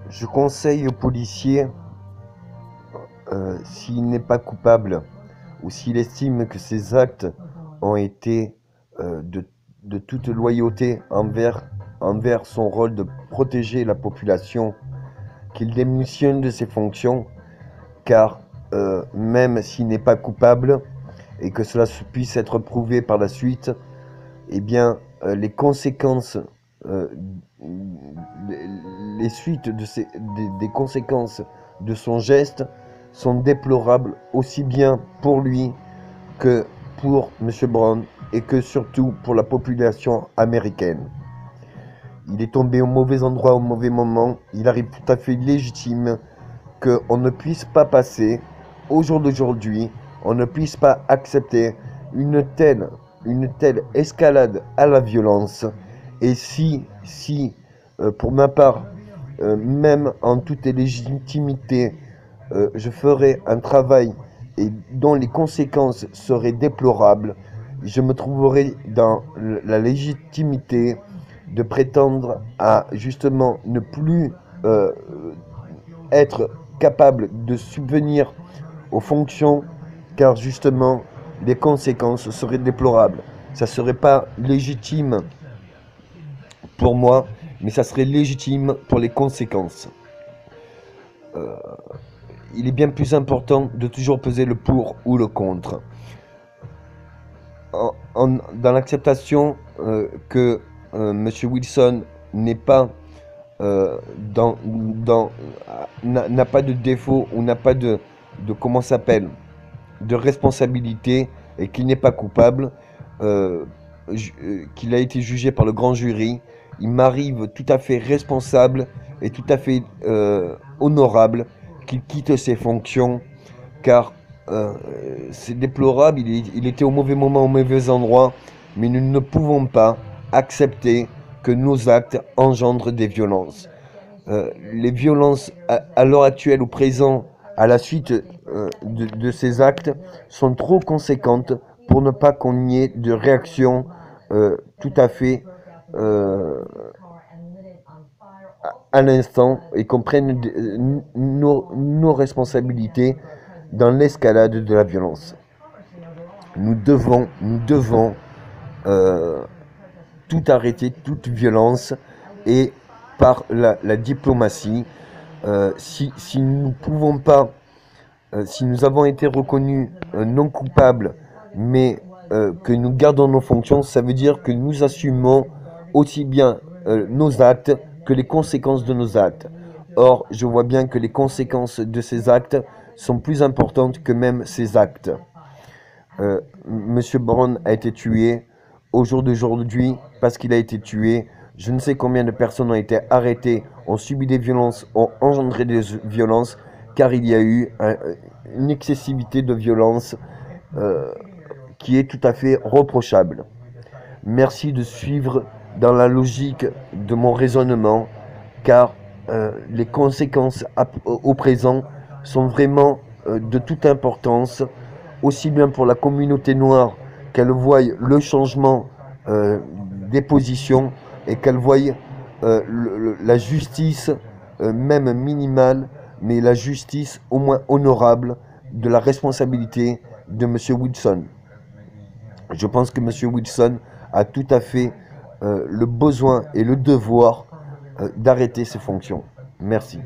Je conseille aux policiers, s'il n'est pas coupable ou s'il estime que ses actes ont été de toute loyauté envers son rôle de protéger la population, qu'il démissionne de ses fonctions, car même s'il n'est pas coupable et que cela puisse être prouvé par la suite, eh bien, les conséquences, les suites des conséquences de son geste sont déplorables aussi bien pour lui que pour M. Brown et que surtout pour la population américaine. Il est tombé au mauvais endroit au mauvais moment. Il arrive tout à fait légitime qu'on ne puisse pas passer, au jour d'aujourd'hui, on ne puisse pas accepter une telle escalade à la violence. Et si pour ma part, même en toute légitimité, je ferais un travail et dont les conséquences seraient déplorables, je me trouverais dans la légitimité de prétendre à justement ne plus être capable de subvenir aux fonctions, car justement les conséquences seraient déplorables. Ça ne serait pas légitime pour moi, mais ça serait légitime pour les conséquences. Il est bien plus important de toujours peser le pour ou le contre. Dans l'acceptation que M. Wilson n'est pas n'a pas de défaut ou n'a pas de comment s'appelle de responsabilité et qu'il n'est pas coupable, qu'il a été jugé par le grand jury, il m'arrive tout à fait responsable et tout à fait honorable qu'il quitte ses fonctions, car c'est déplorable, il était au mauvais moment, au mauvais endroit, mais nous ne pouvons pas accepter que nos actes engendrent des violences. Les violences à l'heure actuelle, au présent, à la suite de ces actes, sont trop conséquentes pour ne pas qu'on y ait de réaction tout à fait à l'instant et qu'on prenne nos responsabilités dans l'escalade de la violence. Nous devons tout arrêter, toute violence, et par la diplomatie, si nous ne pouvons pas, si nous avons été reconnus non coupables, mais que nous gardons nos fonctions, ça veut dire que nous assumons aussi bien nos actes que les conséquences de nos actes. Or, je vois bien que les conséquences de ces actes sont plus importantes que même ces actes. Monsieur Brown a été tué au jour d'aujourd'hui parce qu'il a été tué. Je ne sais combien de personnes ont été arrêtées, ont subi des violences, ont engendré des violences, car il y a eu une excessivité de violence qui est tout à fait reprochable. Merci de suivre dans la logique de mon raisonnement, car les conséquences au présent sont vraiment de toute importance, aussi bien pour la communauté noire, qu'elle voie le changement des positions et qu'elle voie la justice, même minimale, mais la justice au moins honorable de la responsabilité de M. Wilson. Je pense que M. Wilson a tout à fait le besoin et le devoir d'arrêter ses fonctions. Merci.